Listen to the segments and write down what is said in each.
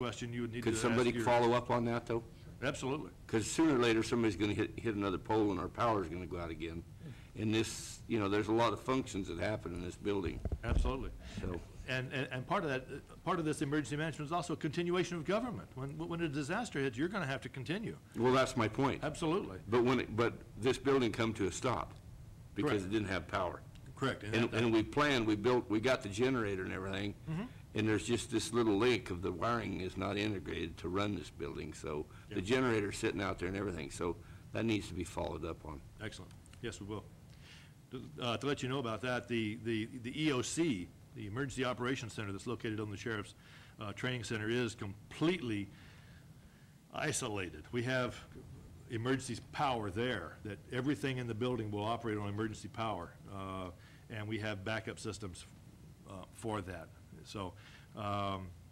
question you would need to Could ask somebody your... follow up on that, though? Absolutely. Because sooner or later, somebody's going to hit another pole and our power is going to go out again. And this, you know, there's a lot of functions that happen in this building. Absolutely. So. And part of that, part of this emergency management is also a continuation of government. When a disaster hits, you're going to have to continue. Well, that's my point. Absolutely. But this building come to a stop because Correct. It didn't have power. Correct. And we planned, we got the generator and everything. Mm-hmm. And there's just this little link of the wiring is not integrated to run this building. So Yep. the generator's sitting out there and everything. So that needs to be followed up on. Excellent. Yes, we will. To let you know about that, the EOC, the Emergency Operations Center that's located on the Sheriff's Training Center, is completely isolated. We have emergency power there, that everything in the building will operate on emergency power, and we have backup systems for that. So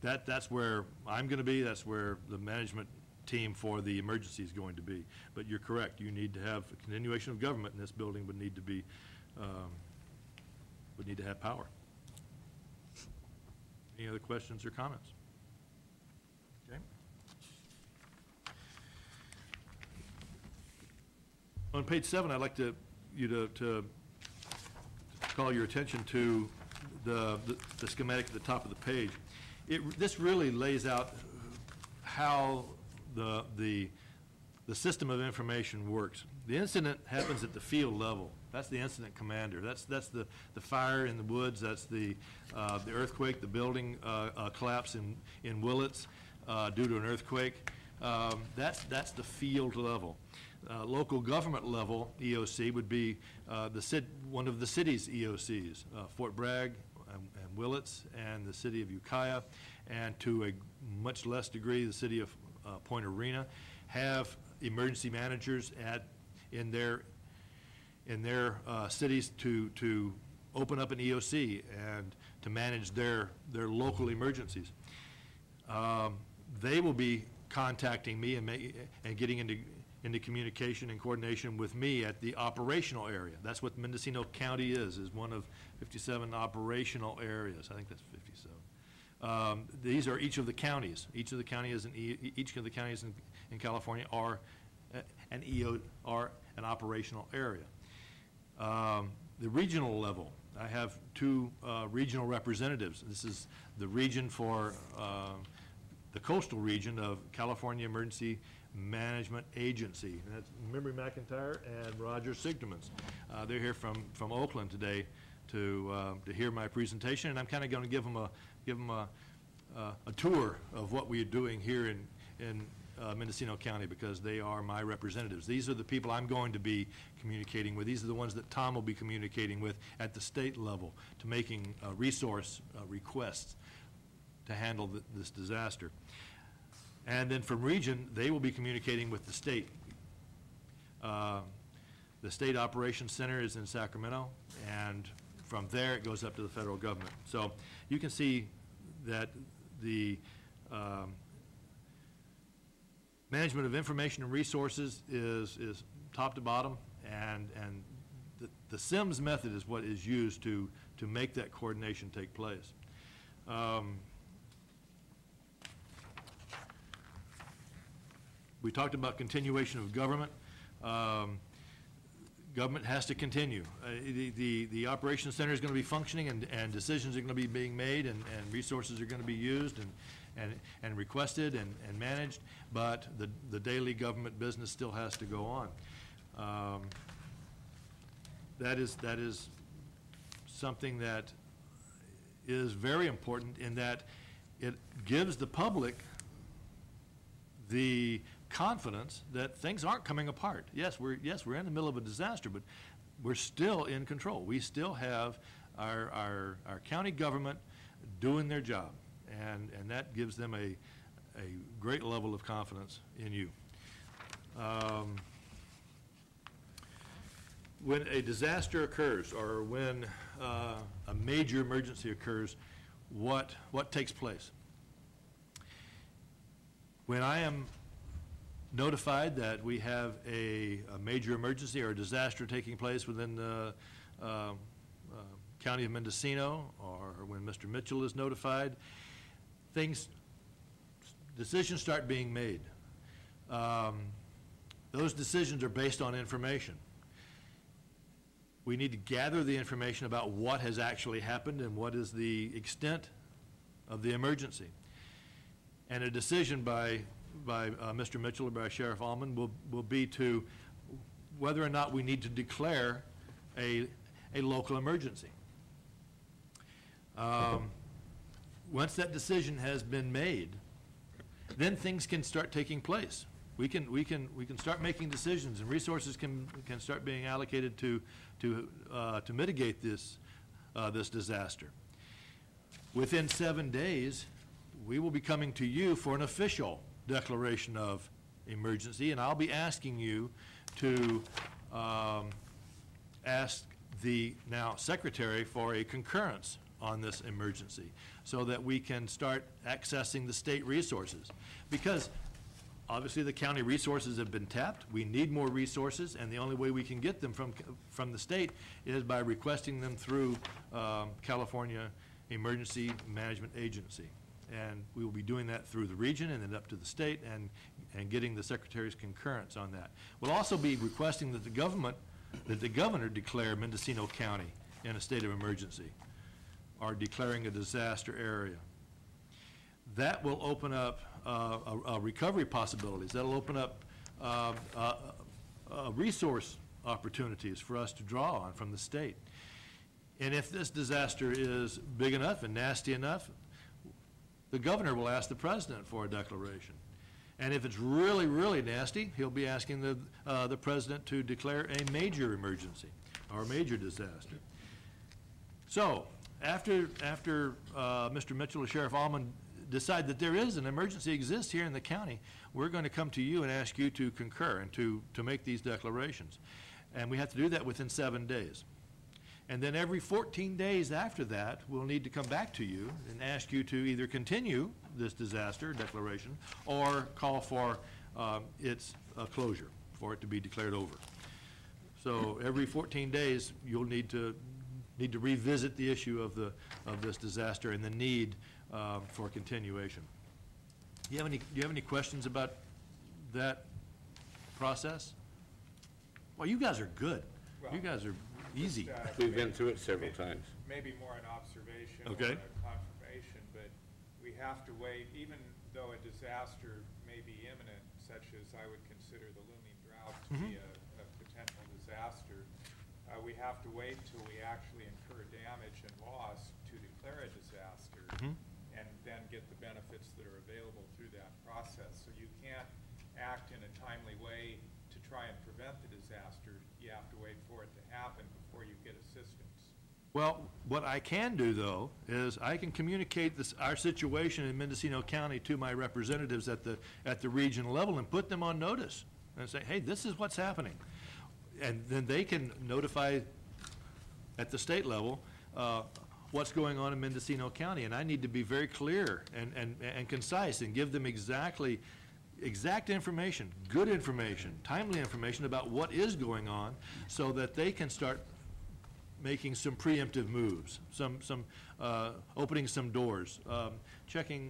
that's where I'm going to be. That's where the management team for the emergency is going to be. But you're correct. You need to have a continuation of government, and this building would need to be have power. Any other questions or comments? Okay. On page 7, I'd like you to call your attention to the schematic at the top of the page. This really lays out how the system of information works. The incident happens at the field level. That's the incident commander. That's the fire in the woods. That's the earthquake, the building collapse in Willits due to an earthquake. That's the field level. Local government level EOC would be one of the city's EOCs, Fort Bragg and Willits and the city of Ukiah, and to a much less degree the city of Point Arena, have emergency managers in their cities to open up an EOC and to manage their local emergencies. They will be contacting me and getting into communication and coordination with me at the operational area. That's what Mendocino County is one of 57 operational areas. I think that's 57. These are each of the counties. Each of the counties in California are an operational area. The regional level, I have 2 regional representatives. This is the region for the coastal region of California Emergency Management Agency. And that's Memory McIntyre and Roger Sigdermans. They're here from Oakland today to hear my presentation, and I'm kind of going to give them a tour of what we are doing here in Mendocino County, because they are my representatives. These are the people I'm going to be communicating with. These are the ones that Tom will be communicating with at the state level to making resource requests to handle this disaster. And then from region, they will be communicating with the state. The State Operations Center is in Sacramento, and from there it goes up to the federal government. So you can see that the management of information and resources is top to bottom, and the SIMS method is what is used to make that coordination take place. We talked about continuation of government. Government has to continue. The operations center is going to be functioning, and decisions are going to be being made, and resources are going to be used and requested and managed, but the daily government business still has to go on. That is something that is very important in that it gives the public the confidence that things aren't coming apart. Yes, we're in the middle of a disaster, but we're still in control. We still have our county government doing their job, and that gives them a great level of confidence in you. When a disaster occurs, or when a major emergency occurs, what takes place? When I am notified that we have a major emergency or a disaster taking place within the county of Mendocino, or when Mr. Mitchell is notified, things decisions start being made, those decisions are based on information. We need to gather the information about what has actually happened and what is the extent of the emergency. And a decision by Mr. Mitchell or by Sheriff Allman will be to whether or not we need to declare a local emergency. Once that decision has been made, then things can start taking place. We can start making decisions, and resources can start being allocated to mitigate this disaster. Within 7 days, we will be coming to you for an official declaration of emergency, and I'll be asking you to ask the now Secretary for a concurrence on this emergency so that we can start accessing the state resources. Because obviously the county resources have been tapped. We need more resources, and the only way we can get them from the state is by requesting them through California Emergency Management Agency. And we will be doing that through the region and then up to the state and getting the Secretary's concurrence on that. We'll also be requesting that the governor declare Mendocino County in a state of emergency or declaring a disaster area. That will open up recovery possibilities. That'll open up resource opportunities for us to draw on from the state. And if this disaster is big enough and nasty enough, the governor will ask the president for a declaration. And if it's really, really nasty, he'll be asking the president to declare a major emergency or a major disaster. So after Mr. Mitchell or Sheriff Allman decide that there is an emergency exists here in the county, we're going to come to you and ask you to concur and to make these declarations. And we have to do that within 7 days. And then every 14 days after that, we'll need to come back to you and ask you to either continue this disaster declaration or call for its closure, for it to be declared over. So every 14 days, you'll need to revisit the issue of this disaster and the need for continuation. Do you have any questions about that process? Well, you guys are good. Well, you guys are easy. We've been through it several times. Maybe more an observation Okay. or a confirmation, but we have to wait, even though a disaster may be imminent, such as I would consider the looming drought to be a potential disaster. We have to wait till we actually incur damage and loss to declare a disaster, and then get the benefits that are available through that process. So you can't act in a timely way to try and prevent the disaster. You have to wait for it to happen before you get assistance. Well, what I can do, though, is I can communicate our situation in Mendocino County to my representatives at the regional level and put them on notice and say, hey, this is what's happening. And then they can notify at the state level what's going on in Mendocino County. And I need to be very clear and concise and give them exact information, good information, timely information about what is going on so that they can start making some preemptive moves, opening some doors, checking,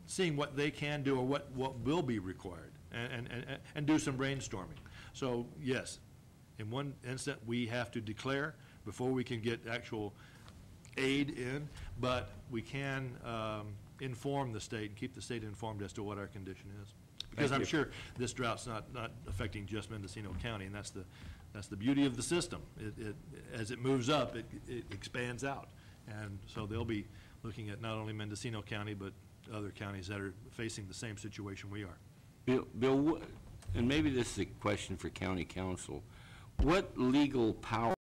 seeing what they can do or what will be required, and do some brainstorming. So yes, in one instant we have to declare before we can get actual aid in, but we can inform the state and keep the state informed as to what our condition is. Because I'm sure this drought's not affecting just Mendocino County, and that's the beauty of the system. As it moves up, it expands out. And so they'll be looking at not only Mendocino County, but other counties that are facing the same situation we are. Bill, and maybe this is a question for county council, what legal power